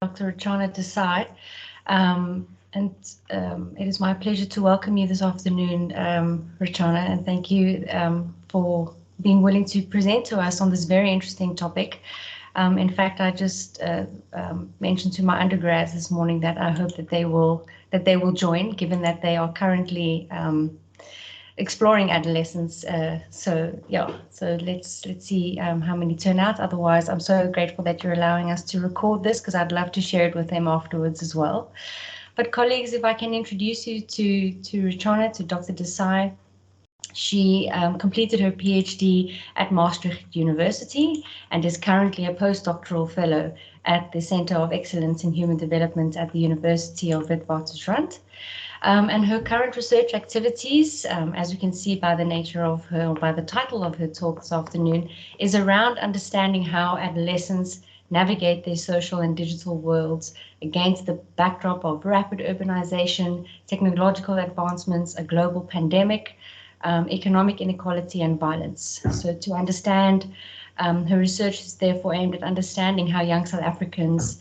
Dr. Rachana Desai. And it is my pleasure to welcome you this afternoon, Rachana, and thank you for being willing to present to us on this very interesting topic. In fact, I just mentioned to my undergrads this morning that I hope that they will join, given that they are currently exploring adolescence. So let's see how many turn out. Otherwise, I'm so grateful that you're allowing us to record this because I'd love to share it with them afterwards as well. But colleagues, if I can introduce you to Rachana, to Dr. Desai. She completed her PhD at Maastricht University and is currently a postdoctoral fellow at the Center of Excellence in Human Development at the University of Witwatersrand. And her current research activities, as you can see by the nature of her, or by the title of her talk this afternoon, is around understanding how adolescents navigate their social and digital worlds against the backdrop of rapid urbanization, technological advancements, a global pandemic, economic inequality and violence. So to understand, her research is therefore aimed at understanding how young South Africans,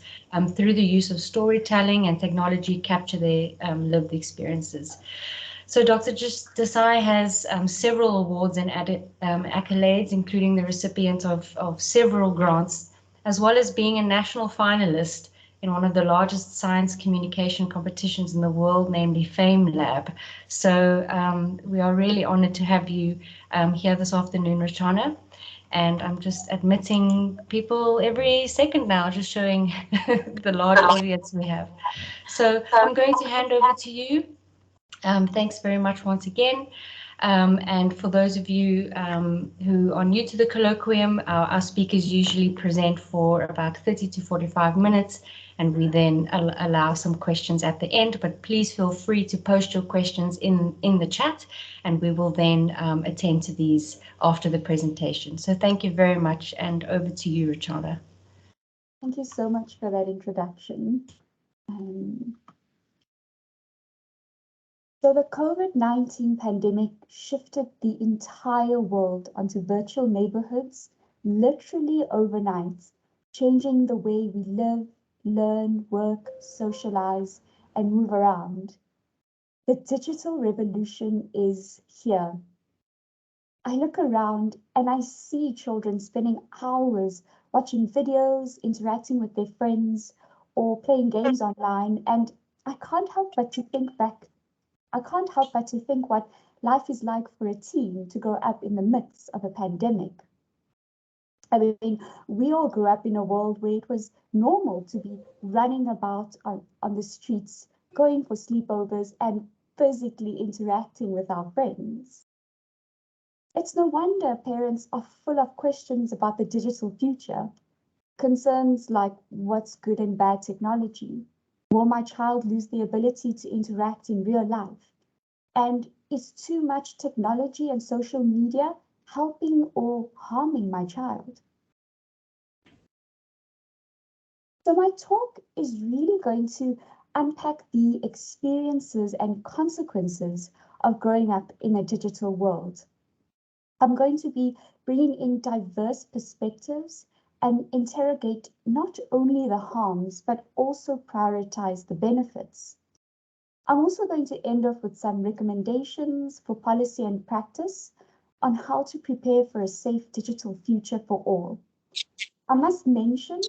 through the use of storytelling and technology, capture their lived experiences. So Dr. Desai has several awards and accolades, including the recipient of several grants, as well as being a national finalist in one of the largest science communication competitions in the world, namely Famelab. So we are really honored to have you here this afternoon, Rachana. And I'm just admitting people every second now, just showing the large audience we have. So I'm going to hand over to you. Thanks very much once again. And for those of you who are new to the colloquium, our speakers usually present for about 30 to 45 minutes, and we then allow some questions at the end. But please feel free to post your questions in the chat, and we will then attend to these after the presentation. So thank you very much, and over to you, Rachana. Thank you so much for that introduction. So the COVID-19 pandemic shifted the entire world onto virtual neighborhoods, literally overnight, changing the way we live, learn, work, socialize, and move around. The digital revolution is here. I look around and I see children spending hours watching videos, interacting with their friends, or playing games online, and I can't help but to think what life is like for a teen to grow up in the midst of a pandemic. I mean, we all grew up in a world where it was normal to be running about on the streets, going for sleepovers, and physically interacting with our friends. It's no wonder parents are full of questions about the digital future. Concerns like what's good and bad technology? Will my child lose the ability to interact in real life? And is too much technology and social media helping or harming my child? So my talk is really going to unpack the experiences and consequences of growing up in a digital world. I'm going to be bringing in diverse perspectives and interrogate not only the harms, but also prioritize the benefits. I'm also going to end off with some recommendations for policy and practice on how to prepare for a safe digital future for all. I must mention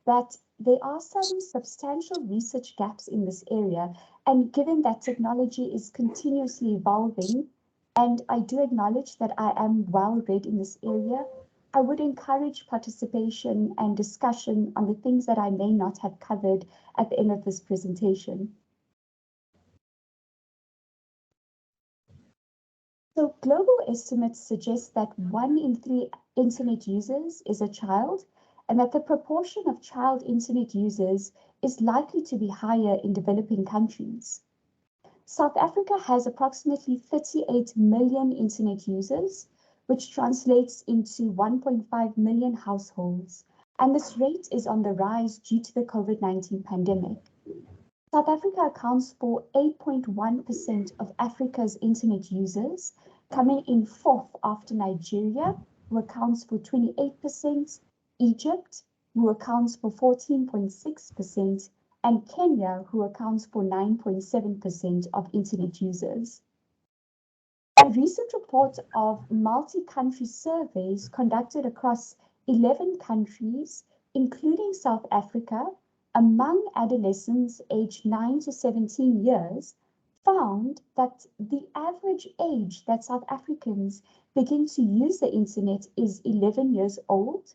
that there are some substantial research gaps in this area, and given that technology is continuously evolving, and I do acknowledge that I am well read in this area, I would encourage participation and discussion on the things that I may not have covered at the end of this presentation. So global estimates suggest that 1 in 3 internet users is a child, and that the proportion of child internet users is likely to be higher in developing countries. South Africa has approximately 38 million internet users, which translates into 1.5 million households, and this rate is on the rise due to the COVID-19 pandemic. South Africa accounts for 8.1% of Africa's internet users, coming in fourth after Nigeria, who accounts for 28%, Egypt, who accounts for 14.6%, and Kenya, who accounts for 9.7% of internet users. A recent report of multi-country surveys conducted across 11 countries, including South Africa, among adolescents aged 9 to 17 years, found that the average age that South Africans begin to use the internet is 11 years old,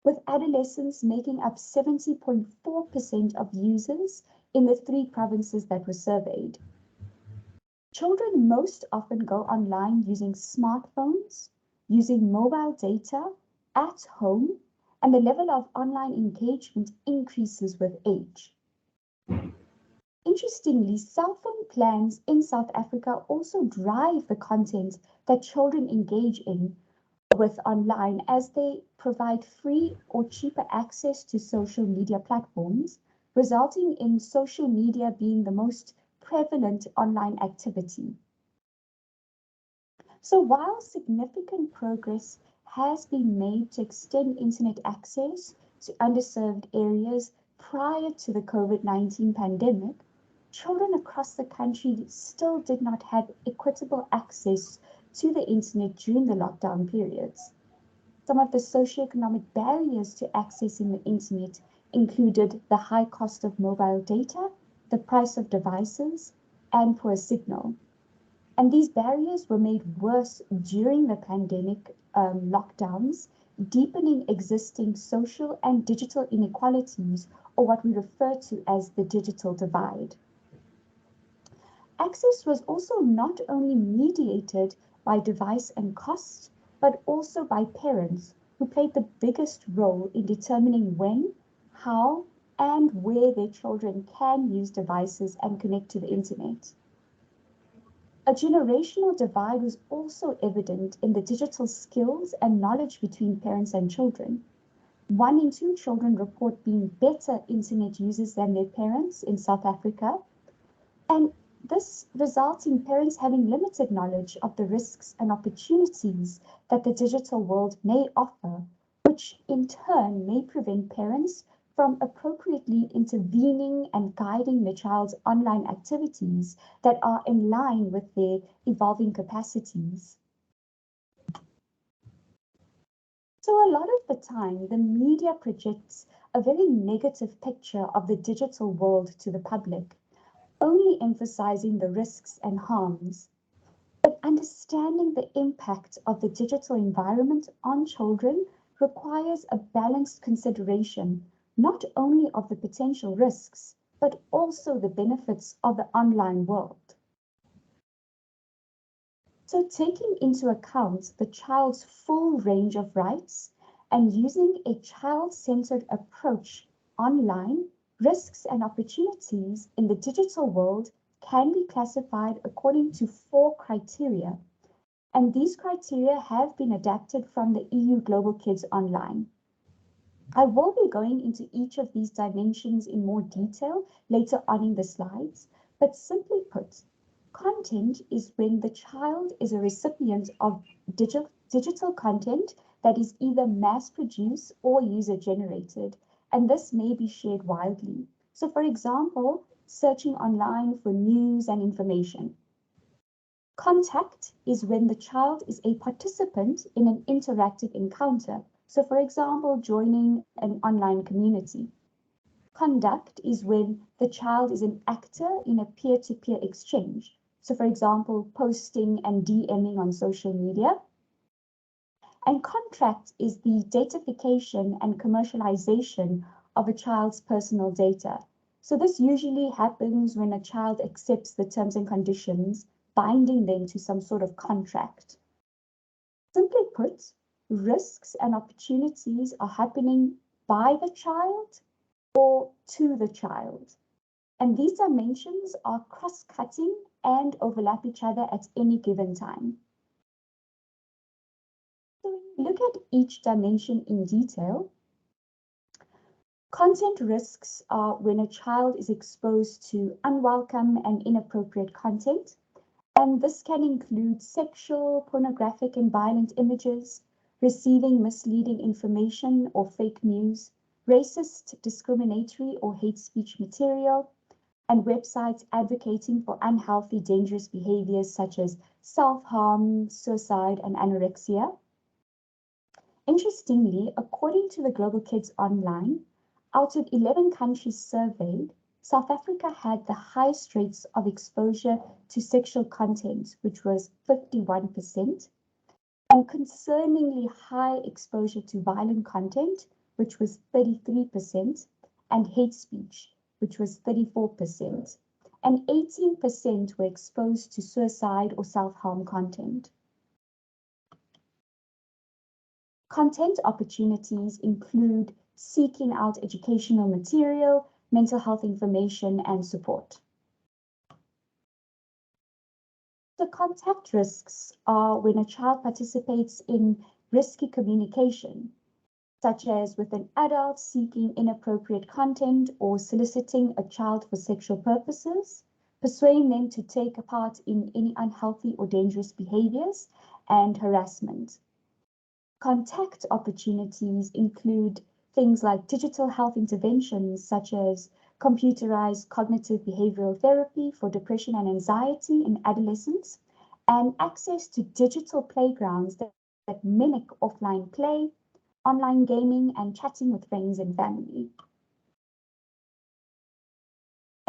with adolescents making up 70.4% of users in the 3 provinces that were surveyed. Children most often go online using smartphones, using mobile data at home, and the level of online engagement increases with age. Interestingly, cell phone plans in South Africa also drive the content that children engage in with online, as they provide free or cheaper access to social media platforms, resulting in social media being the most prevalent online activity. So while significant progress has been made to extend internet access to underserved areas prior to the COVID-19 pandemic, children across the country still did not have equitable access to the internet during the lockdown periods. Some of the socioeconomic barriers to accessing the internet included the high cost of mobile data, the price of devices, and poor signal. And these barriers were made worse during the pandemic lockdowns, deepening existing social and digital inequalities, or what we refer to as the digital divide. Access was also not only mediated by device and cost, but also by parents, who played the biggest role in determining when, how, and where their children can use devices and connect to the internet. A generational divide was also evident in the digital skills and knowledge between parents and children. 1 in 2 children report being better internet users than their parents in South Africa, and this results in parents having limited knowledge of the risks and opportunities that the digital world may offer, which in turn may prevent parents from appropriately intervening and guiding the child's online activities that are in line with their evolving capacities. So a lot of the time, the media projects a very negative picture of the digital world to the public, only emphasizing the risks and harms. But understanding the impact of the digital environment on children requires a balanced consideration, not only of the potential risks, but also the benefits of the online world. So taking into account the child's full range of rights and using a child-centered approach online, risks and opportunities in the digital world can be classified according to 4 criteria, and these criteria have been adapted from the EU Global Kids Online. I will be going into each of these dimensions in more detail later on in the slides, but simply put, content is when the child is a recipient of digital content that is either mass-produced or user-generated, and this may be shared widely. So for example, searching online for news and information. Contact is when the child is a participant in an interactive encounter. So for example, joining an online community. Conduct is when the child is an actor in a peer-to-peer exchange. So for example, posting and DMing on social media. And contract is the datafication and commercialization of a child's personal data. So this usually happens when a child accepts the terms and conditions, binding them to some sort of contract. Simply put, risks and opportunities are happening by the child or to the child. And these dimensions are cross-cutting and overlap each other at any given time. So when you look at each dimension in detail, content risks are when a child is exposed to unwelcome and inappropriate content, and this can include sexual, pornographic, and violent images, receiving misleading information or fake news, racist, discriminatory, or hate speech material, and websites advocating for unhealthy, dangerous behaviors such as self-harm, suicide, and anorexia. Interestingly, according to the Global Kids Online, out of 11 countries surveyed, South Africa had the highest rates of exposure to sexual content, which was 51%, and concerningly high exposure to violent content, which was 33%, and hate speech, which was 34%, and 18% were exposed to suicide or self-harm content. Content opportunities include seeking out educational material, mental health information, and support. The contact risks are when a child participates in risky communication, such as with an adult seeking inappropriate content or soliciting a child for sexual purposes, persuading them to take part in any unhealthy or dangerous behaviors, and harassment. Contact opportunities include things like digital health interventions, such as computerized cognitive behavioral therapy for depression and anxiety in adolescents, and access to digital playgrounds that mimic offline play, online gaming, and chatting with friends and family.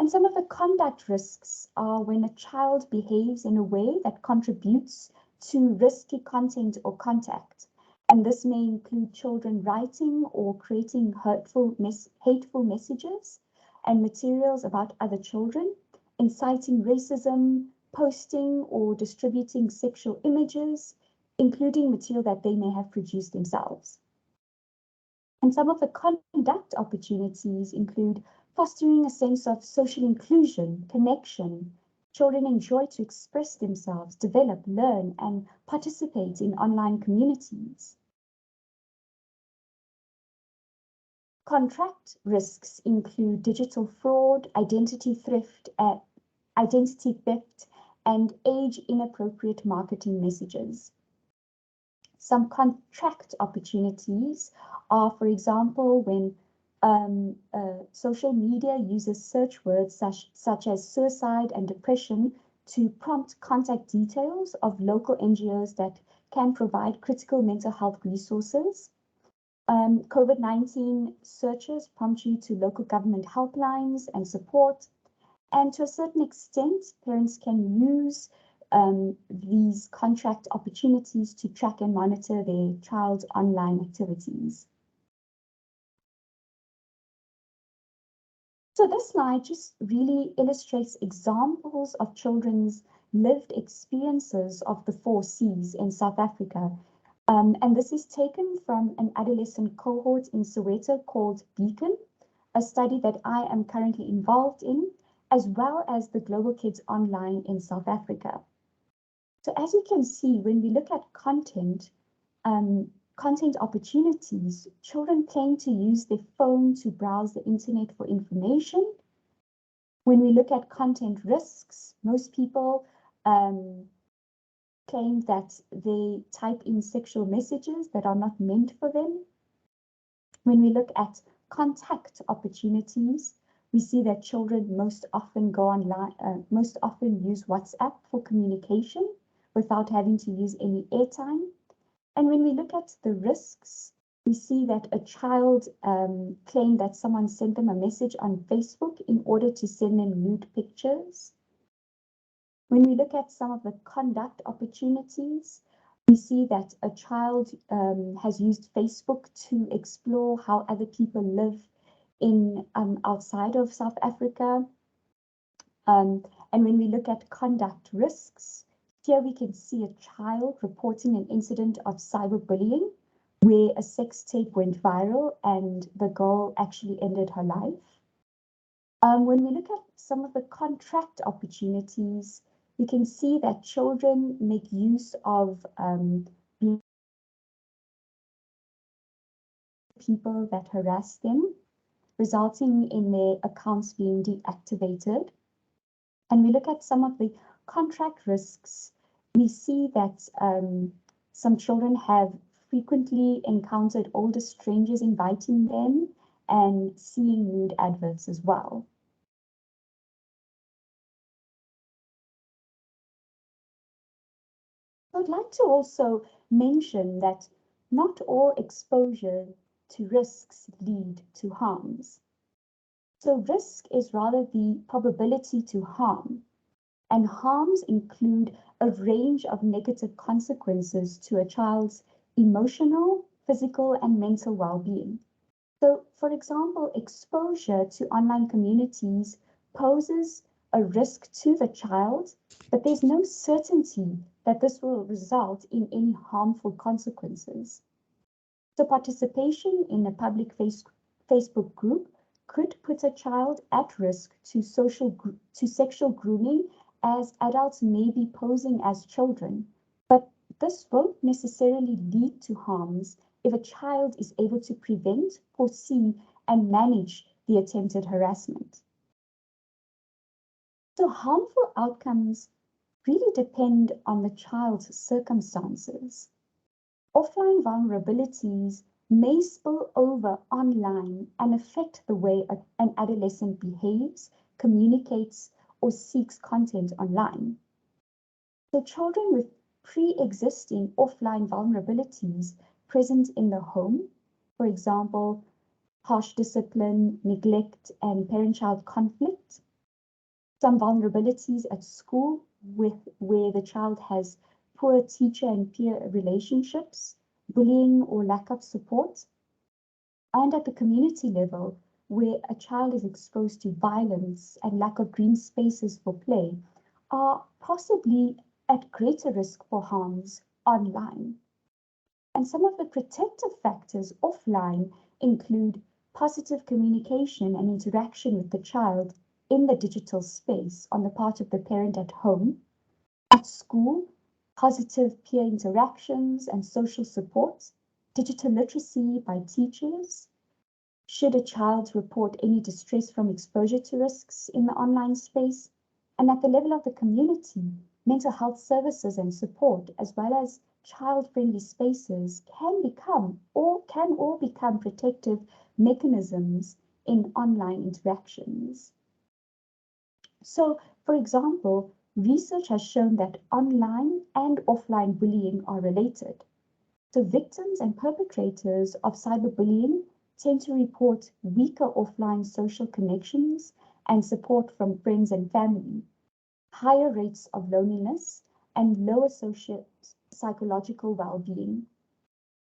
And some of the conduct risks are when a child behaves in a way that contributes to risky content or contact. And this may include children writing or creating hateful messages and materials about other children, inciting racism, posting or distributing sexual images, including material that they may have produced themselves. And some of the conduct opportunities include fostering a sense of social inclusion, connection. Children enjoy to express themselves, develop, learn, and participate in online communities. Contract risks include digital fraud, identity theft, and age-inappropriate marketing messages. Some contract opportunities are, for example, when social media uses search words such as suicide and depression to prompt contact details of local NGOs that can provide critical mental health resources. COVID-19 searches prompt you to local government helplines and support. And to a certain extent, parents can use these contract opportunities to track and monitor their child's online activities. So this slide just really illustrates examples of children's lived experiences of the 4 C's in South Africa. And this is taken from an adolescent cohort in Soweto called Beacon, a study that I am currently involved in, as well as the Global Kids Online in South Africa. So as you can see, when we look at content opportunities, children claim to use their phone to browse the internet for information. When we look at content risks, most people claim that they type in sexual messages that are not meant for them. When we look at contact opportunities, we see that children most often go online, most often use WhatsApp for communication without having to use any airtime. And when we look at the risks, we see that a child claimed that someone sent them a message on Facebook in order to send them nude pictures. When we look at some of the conduct opportunities, we see that a child has used Facebook to explore how other people live in outside of South Africa. And when we look at conduct risks, here we can see a child reporting an incident of cyberbullying where a sex tape went viral and the girl actually ended her life. When we look at some of the contract opportunities, we can see that children make use of people that harass them, resulting in their accounts being deactivated. And we look at some of the contract risks, we see that some children have frequently encountered older strangers inviting them and seeing nude adverts as well. I'd like to also mention that not all exposure to risks lead to harms. So risk is rather the probability to harm, and harms include a range of negative consequences to a child's emotional, physical, and mental well-being. So, for example, exposure to online communities poses a risk to the child, but there's no certainty that this will result in any harmful consequences. So, participation in a public Facebook group could put a child at risk to sexual grooming, as adults may be posing as children. But this won't necessarily lead to harms if a child is able to prevent, foresee, and manage the attempted harassment. So harmful outcomes really depend on the child's circumstances. Offline vulnerabilities may spill over online and affect the way an adolescent behaves, communicates, or seeks content online. So children with pre-existing offline vulnerabilities present in the home, for example, harsh discipline, neglect, and parent-child conflict. Some vulnerabilities at school where the child has poor teacher and peer relationships, bullying or lack of support. And at the community level, where a child is exposed to violence and lack of green spaces for play, are possibly at greater risk for harms online. And some of the protective factors offline include positive communication and interaction with the child in the digital space on the part of the parent at home. At school, positive peer interactions and social support, digital literacy by teachers. Should a child report any distress from exposure to risks in the online space? And at the level of the community, mental health services and support, as well as child-friendly spaces, can all become protective mechanisms in online interactions. So, for example, research has shown that online and offline bullying are related. So victims and perpetrators of cyberbullying tend to report weaker offline social connections and support from friends and family, higher rates of loneliness, and lower psychological well-being.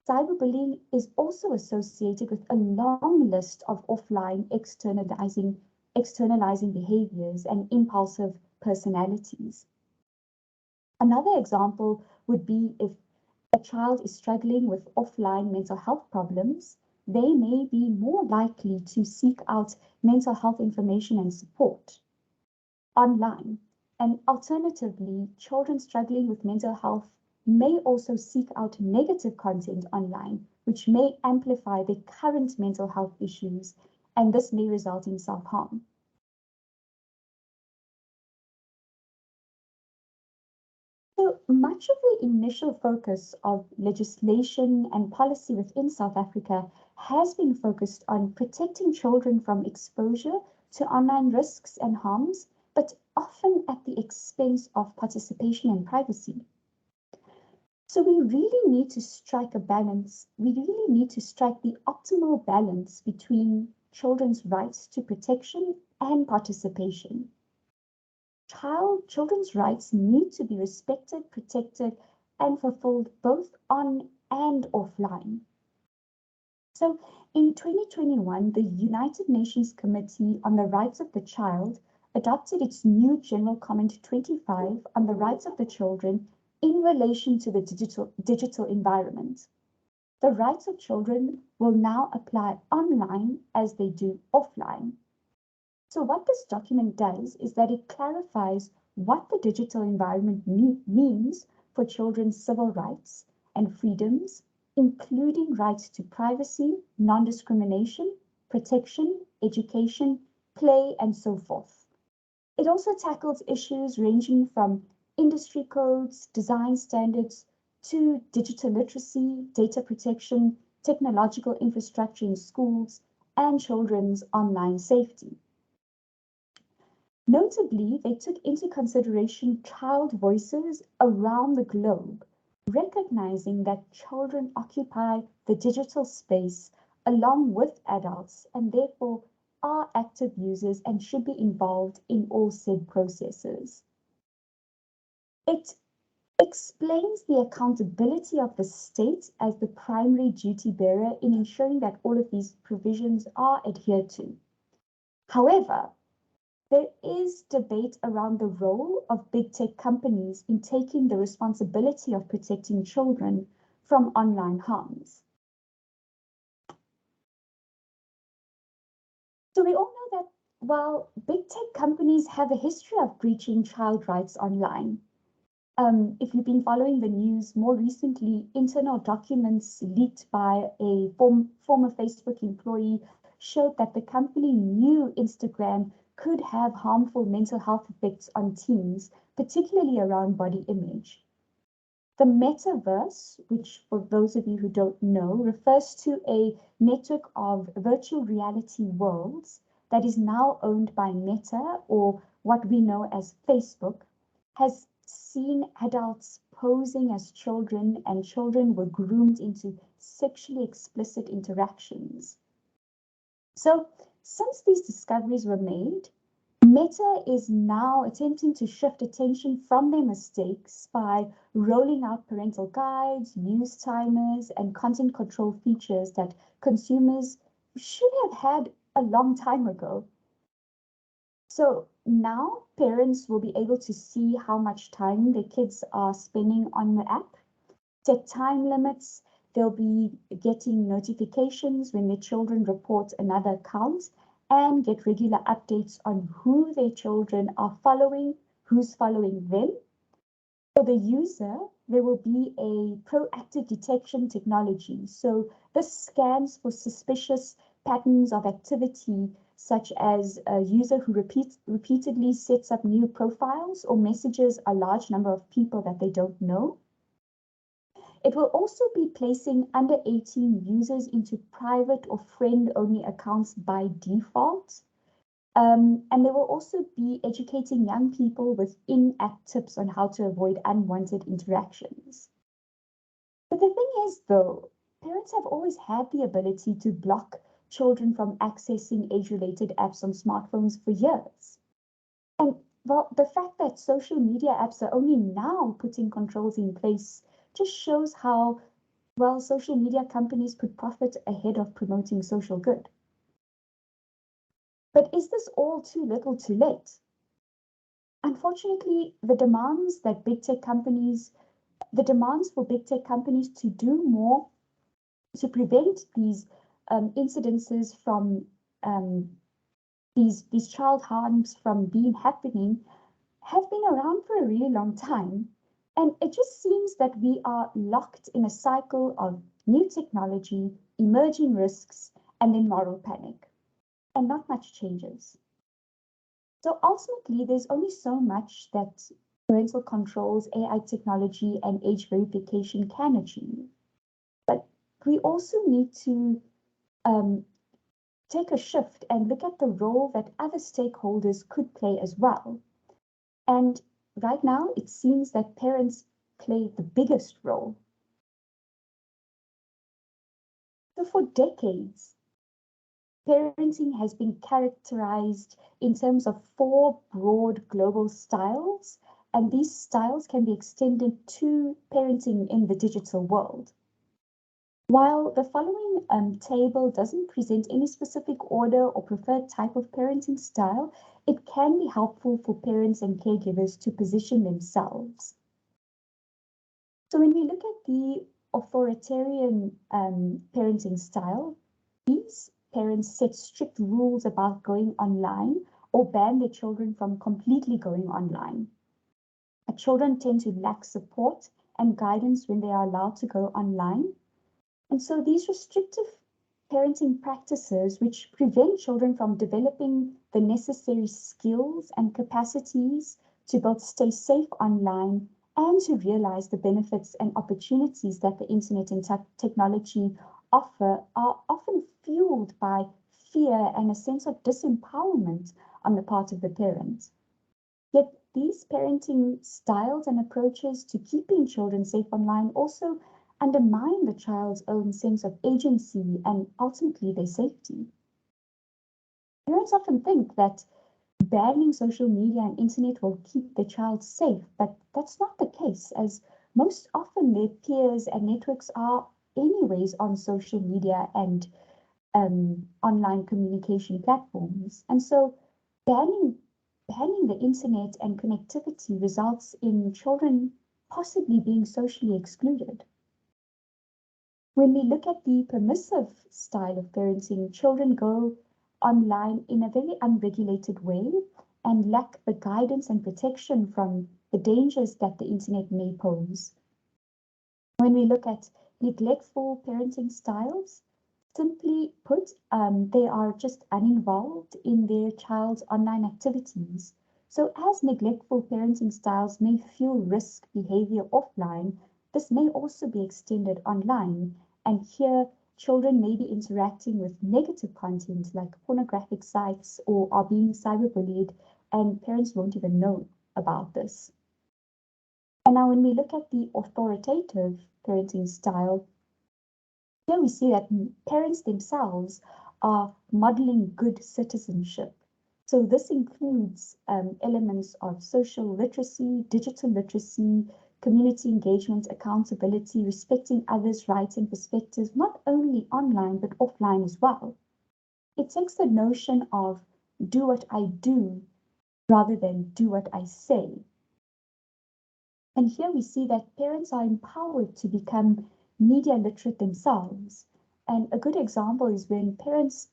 Cyberbullying is also associated with a long list of offline externalizing behaviors and impulsive personalities. Another example would be if a child is struggling with offline mental health problems, they may be more likely to seek out mental health information and support online. And alternatively, children struggling with mental health may also seek out negative content online, which may amplify their current mental health issues, and this may result in self-harm. So much of the initial focus of legislation and policy within South Africa has been focused on protecting children from exposure to online risks and harms, but often at the expense of participation and privacy. So we really need to strike a balance. We really need to strike the optimal balance between children's rights to protection and participation. Children's rights need to be respected, protected, and fulfilled both on and offline. So in 2021, the United Nations Committee on the Rights of the Child adopted its new General Comment 25 on the rights of the children in relation to the digital environment. The rights of children will now apply online as they do offline. So what this document does is that it clarifies what the digital environment means for children's civil rights and freedoms, including rights to privacy, non-discrimination, protection, education, play, and so forth. It also tackles issues ranging from industry codes, design standards, to digital literacy, data protection, technological infrastructure in schools, and children's online safety. Notably, they took into consideration child voices around the globe, recognizing that children occupy the digital space along with adults and therefore are active users and should be involved in all said processes. It explains the accountability of the state as the primary duty bearer in ensuring that all of these provisions are adhered to. However, there is debate around the role of big tech companies in taking the responsibility of protecting children from online harms. So we all know that while big tech companies have a history of breaching child rights online, if you've been following the news more recently, internal documents leaked by a former Facebook employee showed that the company knew Instagram could have harmful mental health effects on teens, particularly around body image. The metaverse, which for those of you who don't know, refers to a network of virtual reality worlds that is now owned by Meta, or what we know as Facebook, has seen adults posing as children, and children were groomed into sexually explicit interactions. So, since these discoveries were made, Meta is now attempting to shift attention from their mistakes by rolling out parental guides, use timers, and content control features that consumers should have had a long time ago. So now parents will be able to see how much time their kids are spending on the app, set time limits. They'll be getting notifications when their children report another account and get regular updates on who their children are following, who's following them. For the user, there will be a proactive detection technology. So this scans for suspicious patterns of activity, such as a user who repeatedly sets up new profiles or messages a large number of people that they don't know. It will also be placing under 18 users into private or friend-only accounts by default. And they will also be educating young people with in-app tips on how to avoid unwanted interactions. But the thing is, though, parents have always had the ability to block children from accessing age-related apps on smartphones for years. And well, the fact that social media apps are only now putting controls in place just shows how well social media companies could profit ahead of promoting social good. But is this all too little too late? Unfortunately, the demands for big tech companies to do more to prevent these incidences from these child harms from happening have been around for a really long time. And it just seems that we are locked in a cycle of new technology, emerging risks, and then moral panic. And not much changes. So ultimately, there's only so much that parental controls, AI technology, and age verification can achieve. But we also need to take a shift and look at the role that other stakeholders could play as well. And right now, it seems that parents play the biggest role. So for decades, parenting has been characterized in terms of 4 broad global styles, and these styles can be extended to parenting in the digital world. While the following table doesn't present any specific order or preferred type of parenting style, it can be helpful for parents and caregivers to position themselves. So when we look at the authoritarian parenting style, these parents set strict rules about going online or ban their children from completely going online. Children tend to lack support and guidance when they are allowed to go online. And so these restrictive parenting practices, which prevent children from developing the necessary skills and capacities to both stay safe online and to realize the benefits and opportunities that the internet and technology offer, are often fueled by fear and a sense of disempowerment on the part of the parent. Yet these parenting styles and approaches to keeping children safe online also undermine the child's own sense of agency and ultimately their safety. Parents often think that banning social media and internet will keep their child safe, but that's not the case, as most often their peers and networks are anyways on social media and online communication platforms. And so banning the internet and connectivity results in children possibly being socially excluded. When we look at the permissive style of parenting, children go online in a very unregulated way and lack the guidance and protection from the dangers that the internet may pose. When we look at neglectful parenting styles, simply put, they are just uninvolved in their child's online activities. So as neglectful parenting styles may fuel risk behavior offline, this may also be extended online. And here, children may be interacting with negative content like pornographic sites or are being cyberbullied, and parents won't even know about this. And now when we look at the authoritative parenting style, here we see that parents themselves are modeling good citizenship. So this includes elements of social literacy, digital literacy, community engagement, accountability, respecting others' rights and perspectives, not only online but offline as well. It takes the notion of do what I do rather than do what I say. And here we see that parents are empowered to become media literate themselves. And a good example is when parents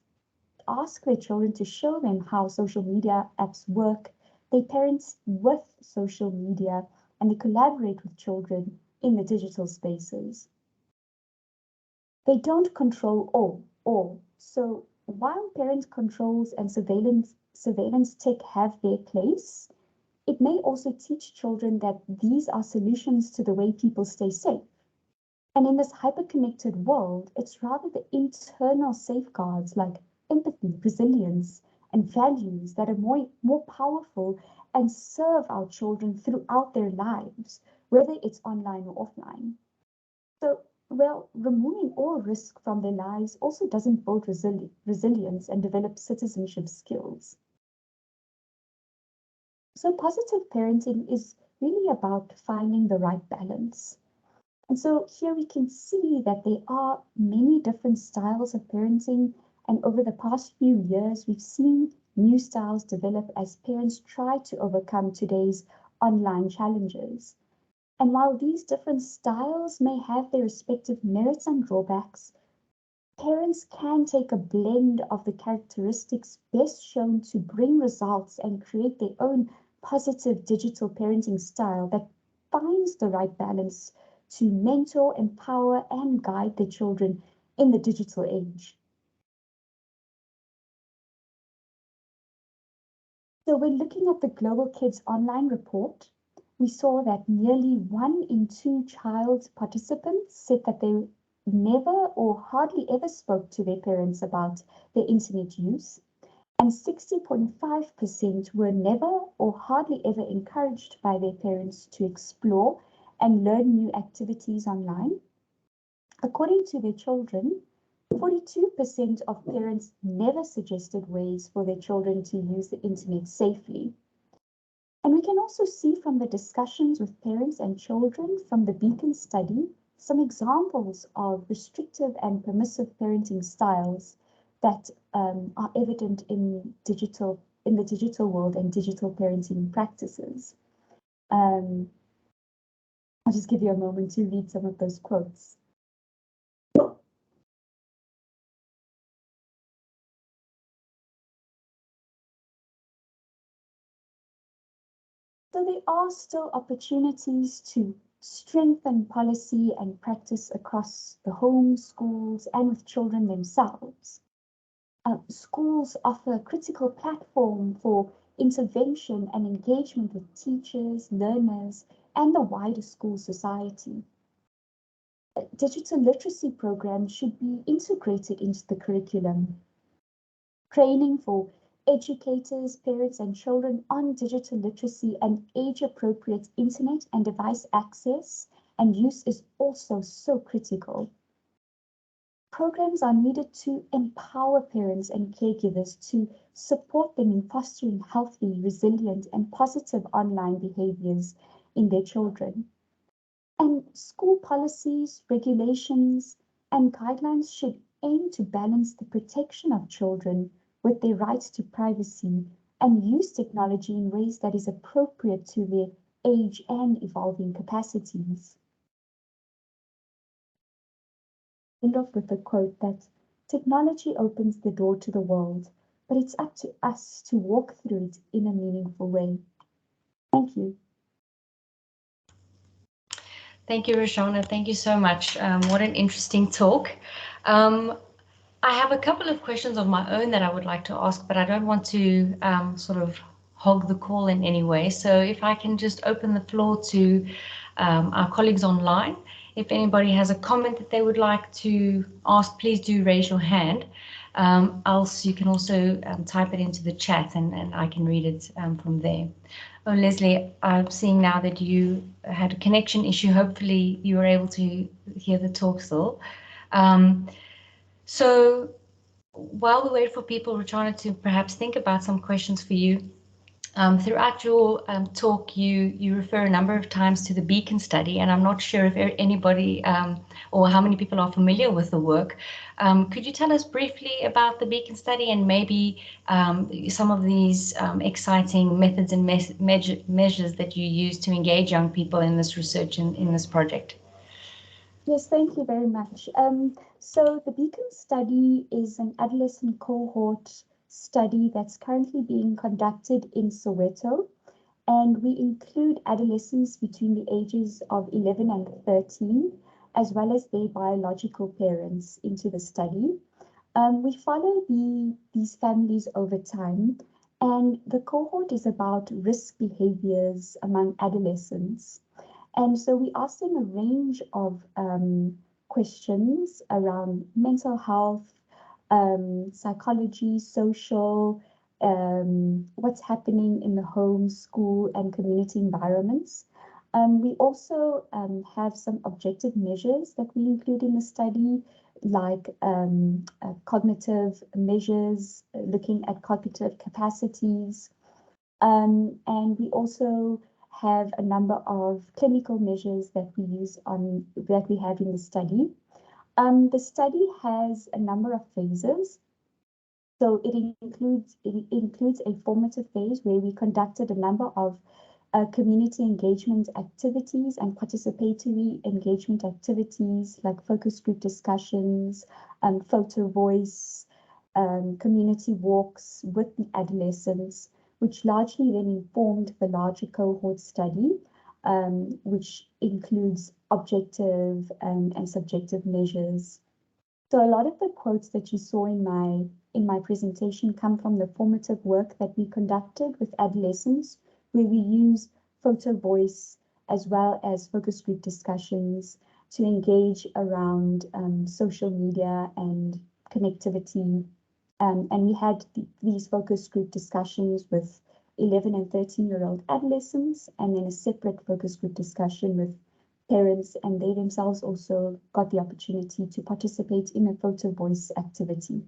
ask their children to show them how social media apps work. They parent with social media and they collaborate with children in the digital spaces. They don't control all. So while parent controls and surveillance tech have their place, it may also teach children that these are solutions to the way people stay safe. And in this hyper-connected world, it's rather the internal safeguards like empathy, resilience, and values that are more powerful and serve our children throughout their lives, whether it's online or offline. So, well, removing all risk from their lives also doesn't build resilience and develop citizenship skills. So positive parenting is really about finding the right balance. And so here we can see that there are many different styles of parenting. And over the past few years, we've seen new styles develop as parents try to overcome today's online challenges. And while these different styles may have their respective merits and drawbacks, parents can take a blend of the characteristics best shown to bring results and create their own positive digital parenting style that finds the right balance to mentor, empower, and guide their children in the digital age. So when looking at the Global Kids Online report, we saw that nearly 1 in 2 child participants said that they never or hardly ever spoke to their parents about their internet use, and 60.5% were never or hardly ever encouraged by their parents to explore and learn new activities online. According to their children, 42% of parents never suggested ways for their children to use the internet safely. And we can also see from the discussions with parents and children from the Beacon study some examples of restrictive and permissive parenting styles that are evident in the digital world and digital parenting practices. I'll just give you a moment to read some of those quotes. So there are still opportunities to strengthen policy and practice across the home, schools, and with children themselves. Schools offer a critical platform for intervention and engagement with teachers, learners, and the wider school society. Digital literacy programs should be integrated into the curriculum. training for educators, parents, and children on digital literacy and age-appropriate internet and device access and use is also so critical. Programs are needed to empower parents and caregivers to support them in fostering healthy, resilient, and positive online behaviors in their children. And school policies, regulations, and guidelines should aim to balance the protection of children with their rights to privacy and use technology in ways that is appropriate to their age and evolving capacities. End off with a quote that technology opens the door to the world, but it's up to us to walk through it in a meaningful way. Thank you. Thank you, Rachana. Thank you so much. What an interesting talk. I have a couple of questions of my own that I would like to ask, but I don't want to sort of hog the call in any way. So if I can just open the floor to our colleagues online. If anybody has a comment that they would like to ask, please do raise your hand. Else you can also type it into the chat and I can read it from there. Oh, Leslie, I'm seeing now that you had a connection issue. Hopefully you were able to hear the talk still. So while we wait for people, Rachana, to perhaps think about some questions for you, throughout your talk, you refer a number of times to the Beacon study, and I'm not sure if anybody or how many people are familiar with the work. Could you tell us briefly about the Beacon study and maybe some of these exciting methods and measures that you use to engage young people in this research and in this project? Yes, thank you very much. So the Beacon study is an adolescent cohort study that's currently being conducted in Soweto, and we include adolescents between the ages of 11 and 13, as well as their biological parents into the study. We follow these families over time, and the cohort is about risk behaviors among adolescents. And so we asked them a range of questions around mental health, psychology, social, what's happening in the home, school, and community environments. We also have some objective measures that we include in the study, like cognitive measures, looking at cognitive capacities. And we also have a number of clinical measures that we have in the study. The study has a number of phases. So it includes a formative phase where we conducted a number of community engagement activities and participatory engagement activities like focus group discussions, photo voice, community walks with the adolescents, which largely then informed the larger cohort study, which includes objective and subjective measures. So a lot of the quotes that you saw in my presentation come from the formative work that we conducted with adolescents, where we use photo voice as well as focus group discussions to engage around social media and connectivity. And we had these focus group discussions with 11 and 13-year-old adolescents, and then a separate focus group discussion with parents, and they themselves also got the opportunity to participate in a photo voice activity.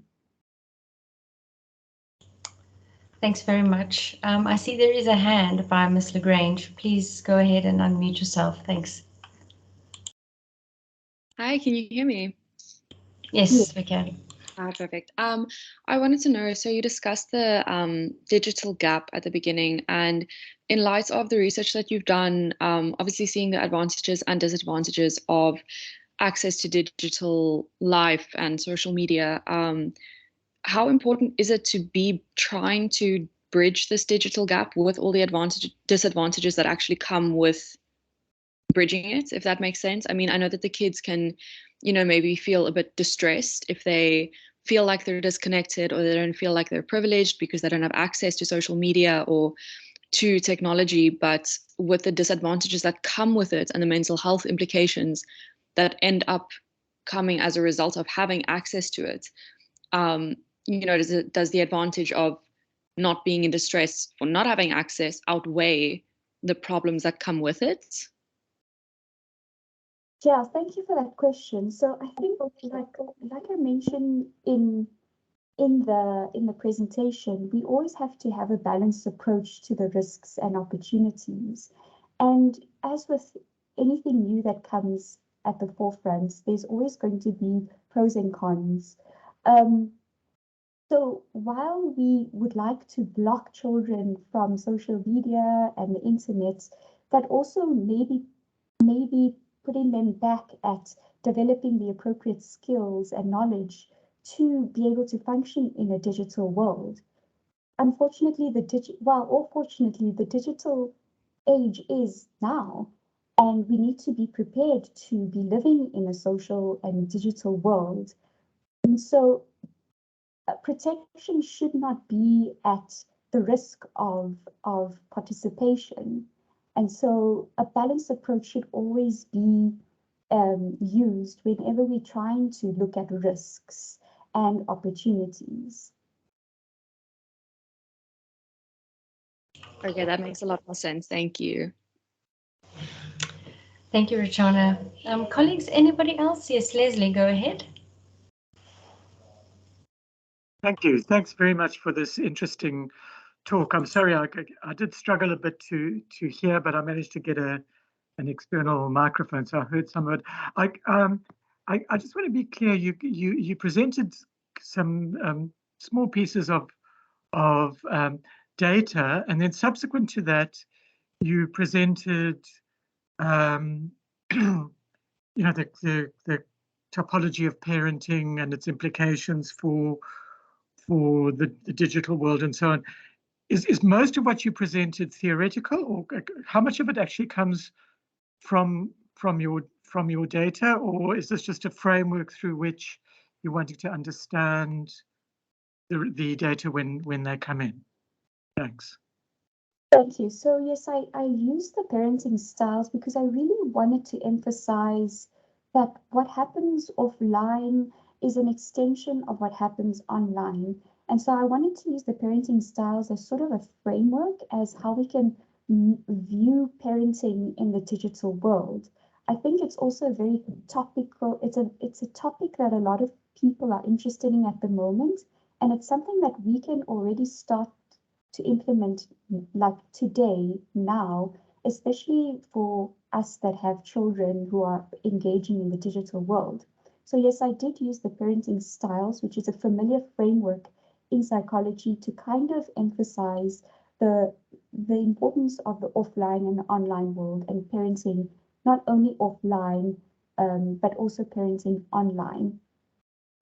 Thanks very much. I see there is a hand by Ms. LaGrange. Please go ahead and unmute yourself. Thanks. Hi, can you hear me? Yes, we can. Perfect. I wanted to know, so you discussed the digital gap at the beginning, and in light of the research that you've done, obviously seeing the advantages and disadvantages of access to digital life and social media, how important is it to be trying to bridge this digital gap with all the disadvantages that actually come with bridging it, if that makes sense? I mean, I know that the kids can, maybe feel a bit distressed if they feel like they're disconnected, or they don't feel like they're privileged because they don't have access to social media or to technology. But with the disadvantages that come with it and the mental health implications that end up coming as a result of having access to it, does the advantage of not being in distress or not having access outweigh the problems that come with it? Yeah, thank you for that question. So I think, like I mentioned in the presentation, we always have to have a balanced approach to the risks and opportunities. And as with anything new that comes at the forefront, there's always going to be pros and cons. So while we would like to block children from social media and the internet, that also maybe putting them back at developing the appropriate skills and knowledge to be able to function in a digital world. Unfortunately, or fortunately, the digital age is now, and we need to be prepared to be living in a social and digital world. And so protection should not be at the risk of participation. And so a balanced approach should always be used whenever we're trying to look at risks and opportunities. Okay, that makes a lot more sense. Thank you. Thank you, Rachana. Colleagues, anybody else? Yes, Leslie, go ahead. Thank you. Thanks very much for this interesting talk. I'm sorry, I did struggle a bit to hear, but I managed to get an external microphone, so I heard some of it. I just want to be clear. You presented some small pieces of data, and then subsequent to that, you presented the topology of parenting and its implications for the digital world and so on. Is most of what you presented theoretical, or how much of it actually comes from your data, or is this just a framework through which you're wanting to understand the data when they come in? Thanks. Thank you. So yes, I used the parenting styles because I really wanted to emphasize that what happens offline is an extension of what happens online. And so I wanted to use the parenting styles as sort of a framework as how we can view parenting in the digital world. I think it's also very topical. It's a topic that a lot of people are interested in at the moment, and it's something that we can already start to implement like today, now, especially for us that have children who are engaging in the digital world. So yes, I did use the parenting styles, which is a familiar framework in psychology to kind of emphasize the importance of the offline and the online world and parenting, not only offline, but also parenting online.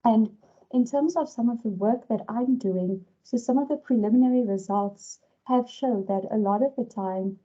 And in terms of some of the work that I'm doing, so some of the preliminary results have shown that a lot of the time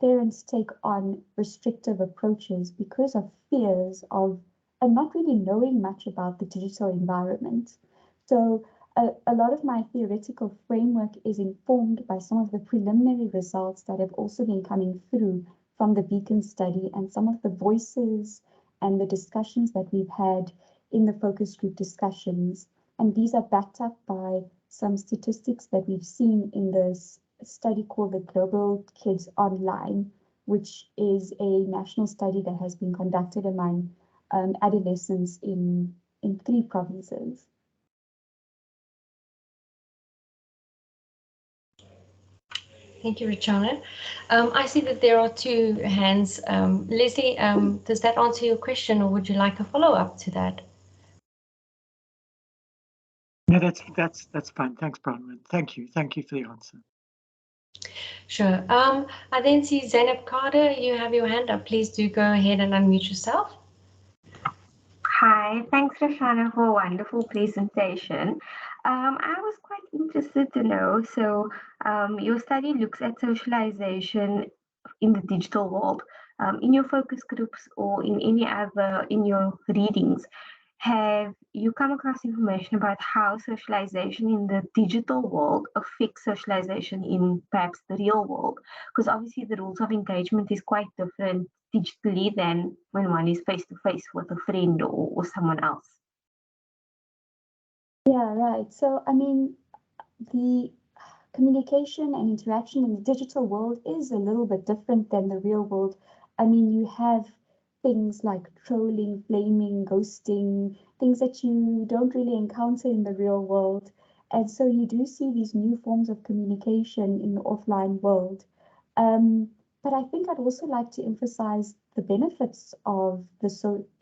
parents take on restrictive approaches because of fears of not really knowing much about the digital environment. So a lot of my theoretical framework is informed by some of the preliminary results that have also been coming through from the Beacon study and some of the voices and the discussions that we've had in the focus group discussions. And these are backed up by some statistics that we've seen in this study called the Global Kids Online, which is a national study that has been conducted among adolescents in 3 provinces. Thank you, Rachana. I see that there are 2 hands. Leslie, does that answer your question, or would you like a follow-up to that? No, that's fine. Thanks, Bronwyn. Thank you for the answer. Sure. I then see Zainab Carter. You have your hand up. Please do go ahead and unmute yourself. Hi, thanks Rachana for a wonderful presentation. I was quite interested to know, so your study looks at socialization in the digital world. In your focus groups or in your readings, have you come across information about how socialization in the digital world affects socialization in perhaps the real world? Because obviously the rules of engagement is quite different digitally than when one is face to face with a friend or someone else. Yeah, right. So, I mean, the communication and interaction in the digital world is a little bit different than the real world. I mean, you have things like trolling, flaming, ghosting, things that you don't really encounter in the real world. And so you do see these new forms of communication in the offline world. But I think I'd also like to emphasize the benefits of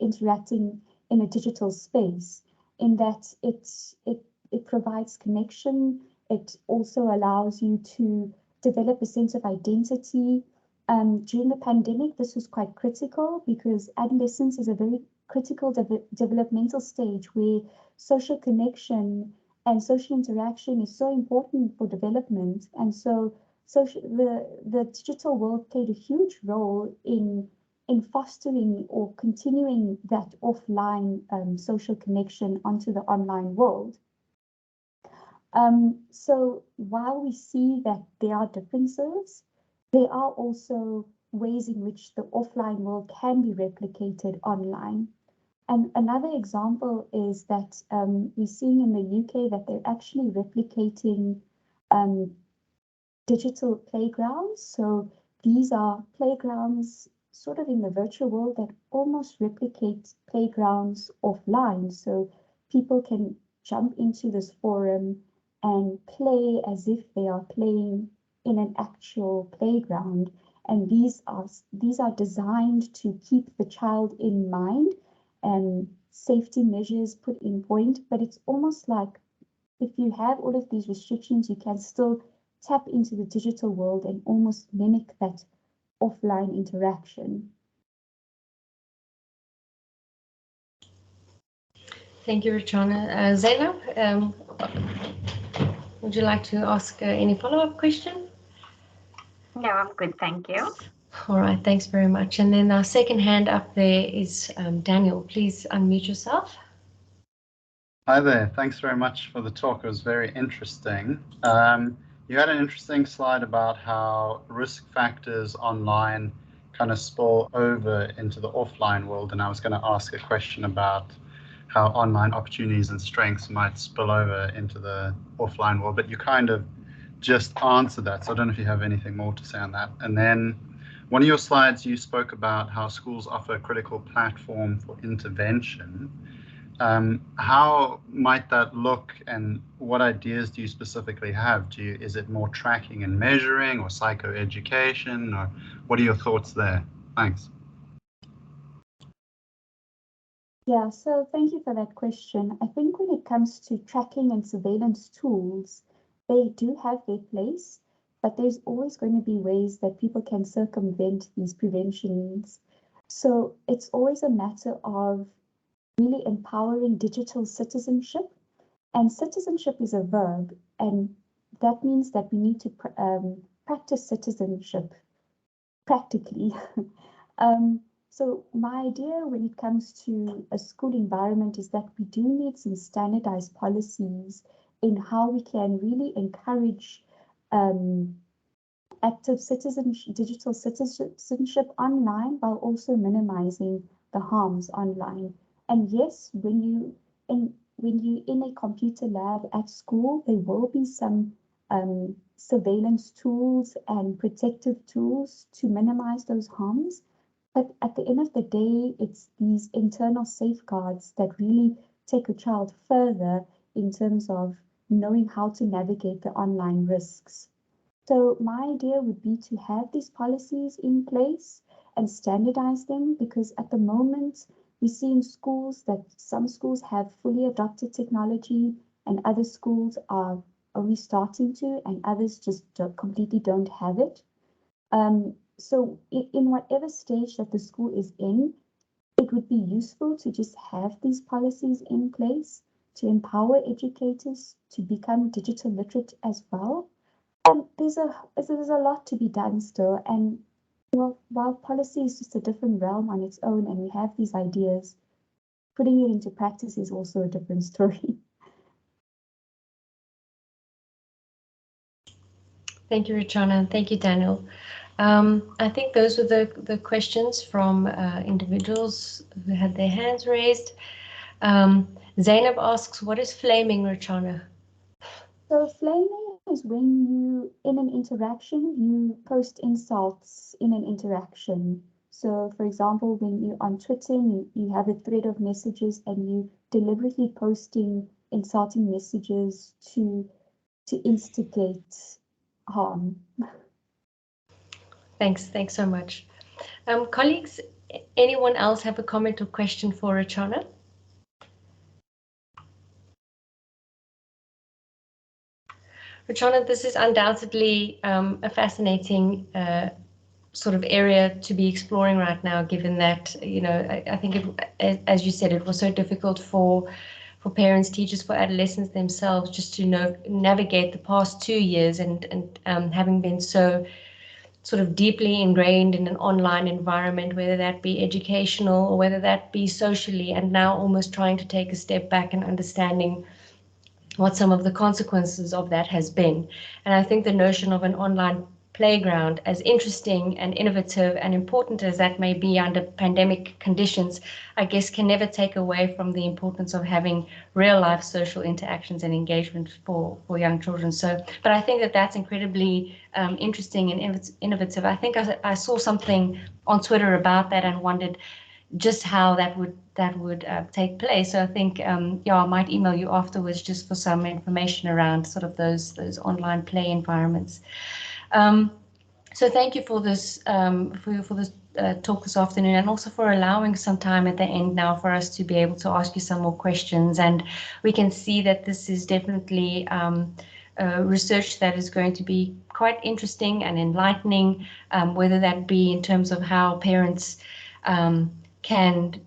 interacting in a digital space, in that it provides connection. It also allows you to develop a sense of identity. During the pandemic, this was quite critical because adolescence is a very critical developmental stage where social connection and social interaction is so important for development. And so the digital world played a huge role in fostering or continuing that offline social connection onto the online world. So while we see that there are differences, there are also ways in which the offline world can be replicated online. And another example is that we're seeing in the UK that they're actually replicating digital playgrounds. So these are playgrounds sort of in the virtual world that almost replicate playgrounds offline. So people can jump into this forum and play as if they are playing in an actual playground. And these are designed to keep the child in mind and safety measures put in point. But it's almost like if you have all of these restrictions, you can still tap into the digital world and almost mimic that offline interaction. Thank you, Rachana. Zainab, would you like to ask any follow-up question? No, I'm good, thank you. All right, thanks very much. And then our second hand up there is Daniel. Please unmute yourself. Hi there. Thanks very much for the talk. It was very interesting. You had an interesting slide about how risk factors online kind of spill over into the offline world. And I was going to ask a question about how online opportunities and strengths might spill over into the offline world, but you kind of just answered that. So I don't know if you have anything more to say on that. And then one of your slides, you spoke about how schools offer a critical platform for intervention. How might that look, and what ideas do you specifically have? Is it more tracking and measuring, or psychoeducation, or what are your thoughts there? Thanks. Yeah, so thank you for that question. I think when it comes to tracking and surveillance tools, they do have their place, but there's always going to be ways that people can circumvent these preventions. So it's always a matter of really empowering digital citizenship. And citizenship is a verb, and that means that we need to practice citizenship practically. So my idea when it comes to a school environment is that we do need some standardized policies in how we can really encourage active digital citizenship online while also minimizing the harms online. And yes, when you're in a computer lab at school, there will be some surveillance tools and protective tools to minimize those harms. But at the end of the day, it's these internal safeguards that really take a child further in terms of knowing how to navigate the online risks. So my idea would be to have these policies in place and standardize them, because at the moment we see in schools that some schools have fully adopted technology and other schools are only starting to, and others just completely don't have it. So in whatever stage that the school is in, it would be useful to just have these policies in place to empower educators to become digital literate as well. There's a lot to be done still, and while policy is just a different realm on its own, and we have these ideas, putting it into practice is also a different story. Thank you, Rachana, and thank you, Daniel. I think those were the questions from individuals who had their hands raised. Zainab asks, what is flaming, Rachana? So flaming is when you, in an interaction, you post insults in an interaction. So for example, when you're on Twitter, you have a thread of messages and you deliberately posting insulting messages to instigate harm. Thanks so much. Colleagues, anyone else have a comment or question for Rachana? Rachana, this is undoubtedly a fascinating sort of area to be exploring right now, given that, you know, I think, as you said, it was so difficult for parents, teachers, for adolescents themselves just to navigate the past 2 years and having been so sort of deeply ingrained in an online environment, whether that be educational or whether that be socially, and now almost trying to take a step back and understanding what some of the consequences of that has been. And I think the notion of an online playground, as interesting and innovative and important as that may be under pandemic conditions, I guess can never take away from the importance of having real life social interactions and engagement for young children. So, but I think that that's incredibly interesting and innovative. I think I saw something on Twitter about that and wondered just how that would take place. So I think, yeah, I might email you afterwards just for some information around sort of those online play environments. So thank you for this for this talk this afternoon, and also for allowing some time at the end now for us to be able to ask you some more questions. And we can see that this is definitely research that is going to be quite interesting and enlightening, whether that be in terms of how parents can,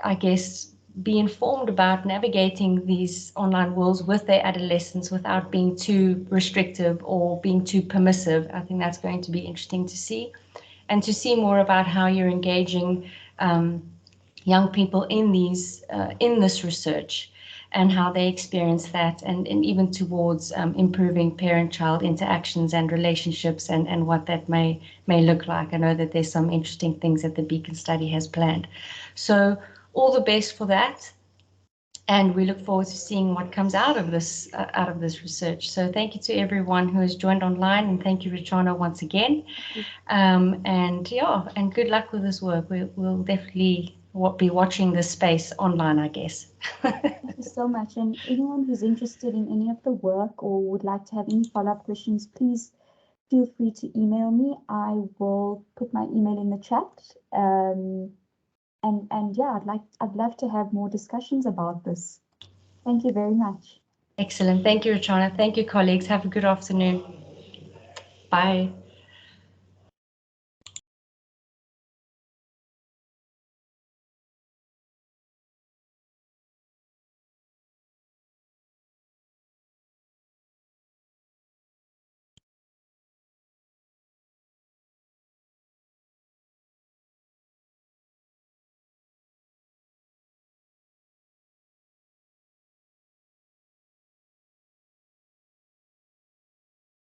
I guess, be informed about navigating these online worlds with their adolescents without being too restrictive or being too permissive. I think that's going to be interesting to see, and to see more about how you're engaging young people in this research and how they experience that, and even towards improving parent-child interactions and relationships and what that may look like. I know that there's some interesting things that the Beacon study has planned. So all the best for that, and we look forward to seeing what comes out of this research. So thank you to everyone who has joined online, and thank you, Rachana, once again. And yeah, and good luck with this work. We'll definitely be watching this space online, I guess. Thank you so much. And anyone who's interested in any of the work or would like to have any follow-up questions, please feel free to email me. I will put my email in the chat. And yeah, I'd love to have more discussions about this. Thank you very much. Excellent. Thank you, Rachana. Thank you, colleagues. Have a good afternoon. Bye.